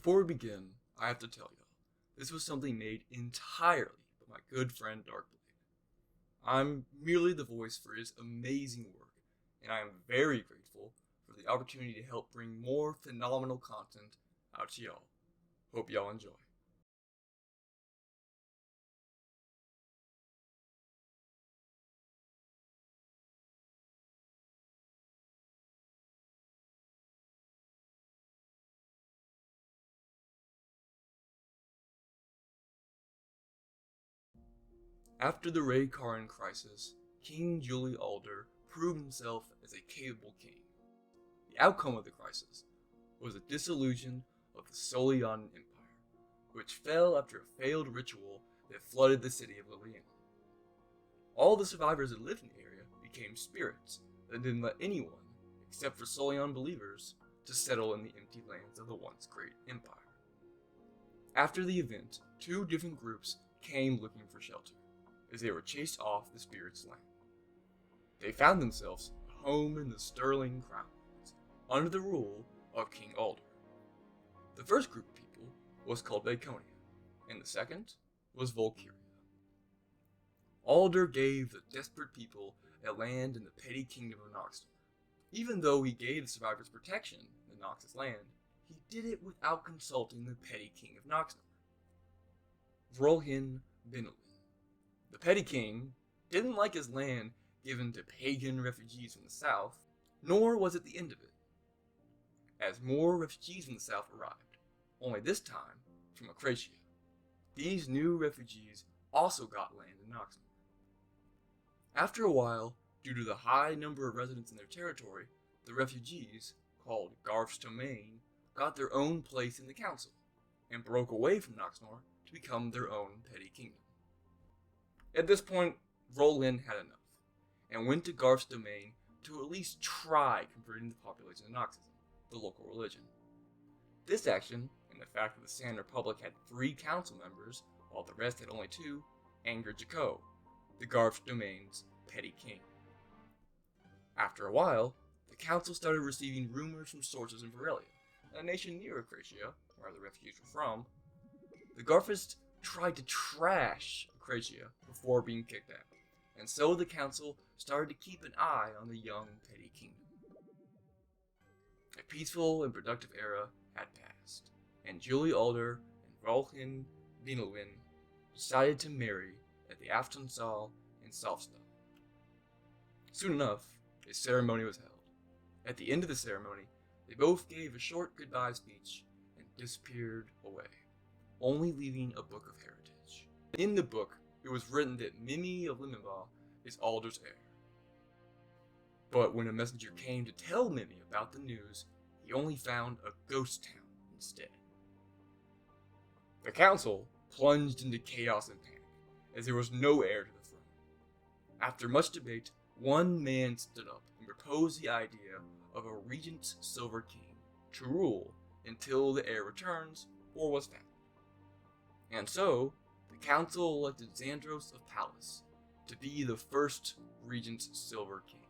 Before we begin, I have to tell y'all, this was something made entirely by my good friend DarkoBlade. I'm merely the voice for his amazing work, and I am very grateful for the opportunity to help bring more phenomenal content out to y'all. Hope y'all enjoy. After the Raycarin crisis, King Julie Alder proved himself as a capable king. The outcome of the crisis was the dissolution of the Solian Empire, which fell after a failed ritual that flooded the city of Liliana. All the survivors that lived in the area became spirits that didn't let anyone, except for Solian believers, to settle in the empty lands of the once great empire. After the event, two different groups came looking for shelter, as they were chased off the spirits' land. They found themselves a home in the Sterling Crownlands, under the rule of King Alder. The first group of people was called Baconia, and the second was Volkyria. Alder gave the desperate people a land in the petty kingdom of Noxnor. Even though he gave the survivors protection in Nox's land, he did it without consulting the petty king of Noxnor, Vrolhin Binelin. The petty king didn't like his land given to pagan refugees from the south, nor was it the end of it, as more refugees from the south arrived, only this time from Acracia. These new refugees also got land in Noxnor. After a while, due to the high number of residents in their territory, the refugees, called Garth's Domain, got their own place in the council, and broke away from Noxnor to become their own petty kingdom. At this point, Vrolhin had enough, and went to Garth's Domain to at least try converting the population to Noxism, the local religion. This action, and the fact that the Sand Republic had 3 council members, while the rest had only 2, angered Jaco, the Garth's Domain's petty king. After a while, the council started receiving rumors from sources in Varelia, a nation near Acracia, where the refugees were from. The Garthists tried to trash Acracia before being kicked out, and so the council started to keep an eye on the young petty kingdom. A peaceful and productive era had passed, and Julie Alder and Vrolhin Binelwin decided to marry at the Aftonsal in Salfstad. Soon enough, a ceremony was held. At the end of the ceremony, they both gave a short goodbye speech and disappeared away, only leaving a book of heritage. In the book, it was written that Mimi of Limenbah is Alder's heir. But when a messenger came to tell Mimi about the news, he only found a ghost town instead. The council plunged into chaos and panic, as there was no heir to the throne. After much debate, one man stood up and proposed the idea of a regent's Silver King to rule until the heir returns or was found. And so, the council elected Xandros of Pallas to be the first regent's Silver King.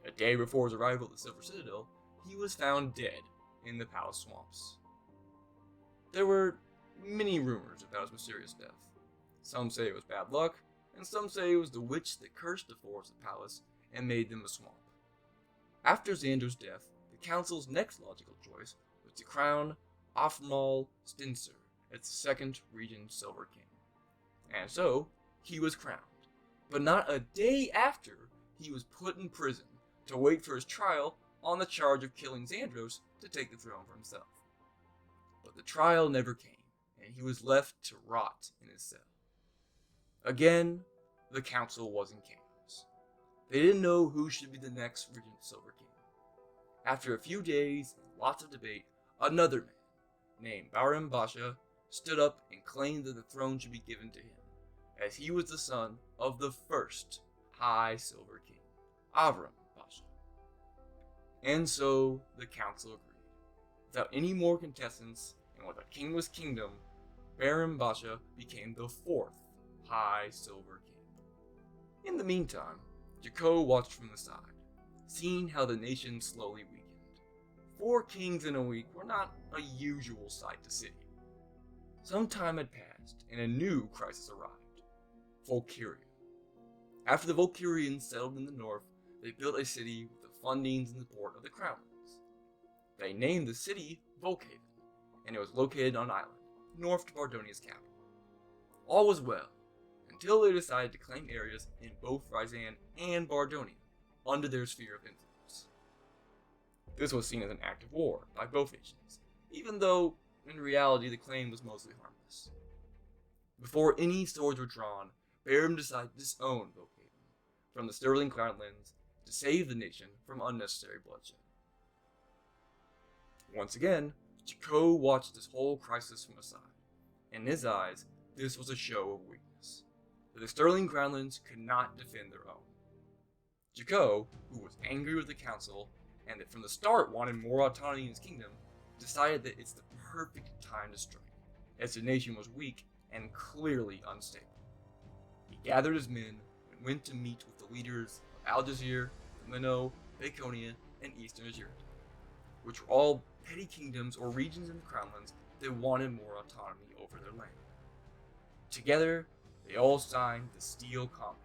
A day before his arrival at the Silver Citadel, he was found dead in the palace swamps. There were many rumors about his mysterious death. Some say it was bad luck, and some say it was the witch that cursed the forests of Pallas and made them a swamp. After Xandros' death, the council's next logical choice was to crown Afmal Stinser as the second regent Silver King. And so, he was crowned, but not a day after he was put in prison to wait for his trial on the charge of killing Xandros to take the throne for himself. But the trial never came, and he was left to rot in his cell. Again, the council was in chaos. They didn't know who should be the next regent Silver King. After a few days and lots of debate, another man, named Baram Basha, stood up and claimed that the throne should be given to him, as he was the son of the first High Silver King, Avram Basha. And so the council agreed. Without any more contestants, and with a kingless kingdom, Baram Basha became the 4th High Silver King. In the meantime, Jaco watched from the side, seeing how the nation slowly weakened. 4 kings in a week were not a usual sight to see. Some time had passed, and a new crisis arrived: Valkyria. After the Valkyrians settled in the north, they built a city with the fundings and support of the Crownlands. They named the city Volkhaven, and it was located on an island, north to Bardonia's capital. All was well, until they decided to claim areas in both Ryzan and Bardonia, under their sphere of influence. This was seen as an act of war by both nations, even though, in reality, the claim was mostly harmless. Before any swords were drawn, Barum decided to disown Volkhaven from the Sterling Crownlands to save the nation from unnecessary bloodshed. Once again, Jaco watched this whole crisis from aside. In his eyes, this was a show of weakness, that the Sterling Crownlands could not defend their own. Jaco, who was angry with the council, and that from the start wanted more autonomy in his kingdom, decided that it's the perfect time to strike, as the nation was weak and clearly unstable. He gathered his men and went to meet with the leaders of Algezir, Minnow, Baconia, and Eastern Azerita, which were all petty kingdoms or regions in the Crownlands that wanted more autonomy over their land. Together, they all signed the Steel Compact.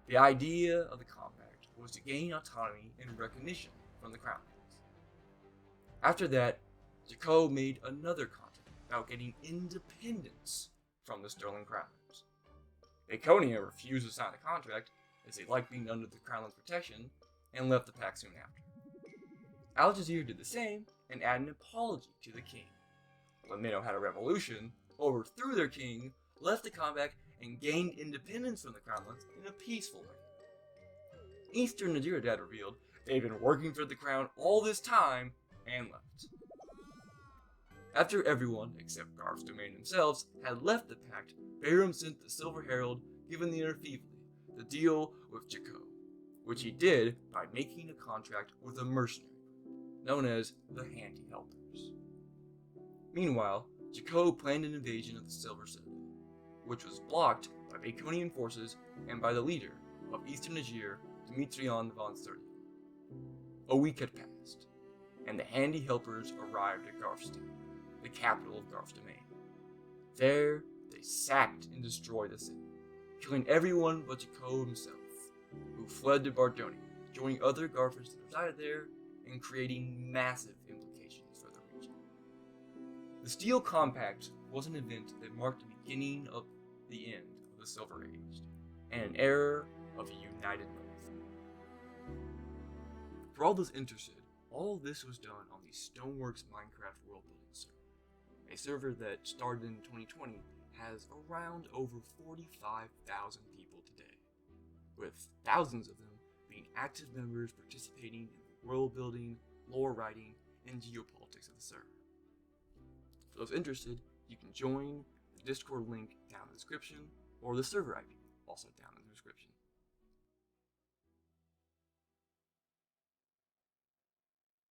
The idea of the compact was to gain autonomy and recognition from the Crownlands. After that, Jaco made another contract about getting independence from the Sterling Crownlands. Baconia refused to sign the contract, as they liked being under the Crownlands' protection, and left the pact soon after. Algezir did the same and added an apology to the king. When Minnow had a revolution, overthrew their king, left the compact, and gained independence from the Crownlands in a peaceful manner. Eastern Azerita had revealed they had been working for the crown all this time and left. After everyone, except Garth's domain themselves, had left the pact, Barum sent the Silver Herald, given the Nerfeevely, to deal with Jaco, which he did by making a contract with a mercenary group, known as the Handy Helpers. Meanwhile, Jaco planned an invasion of the Silver Citadel, which was blocked by Baconian forces and by the leader of Eastern Aegir, Dimitrion von Sturdian. A week had passed, and the Handy Helpers arrived at Garthstein, the capital of Garth's domain. There, they sacked and destroyed the city, killing everyone but Jaco himself, who fled to Bardonia, joining other Garthers that resided there, and creating massive implications for the region. The Steel Compact was an event that marked the beginning of the end of the Silver Age, and an era of a united North. For all those interested, all of this was done on the Stoneworks Minecraft world building server, a server that started in 2020 has around over 45,000 people today, with thousands of them being active members participating in the world building, lore writing, and geopolitics of the server. For those interested, you can join the Discord link down in the description, or the server ID, also down in the description.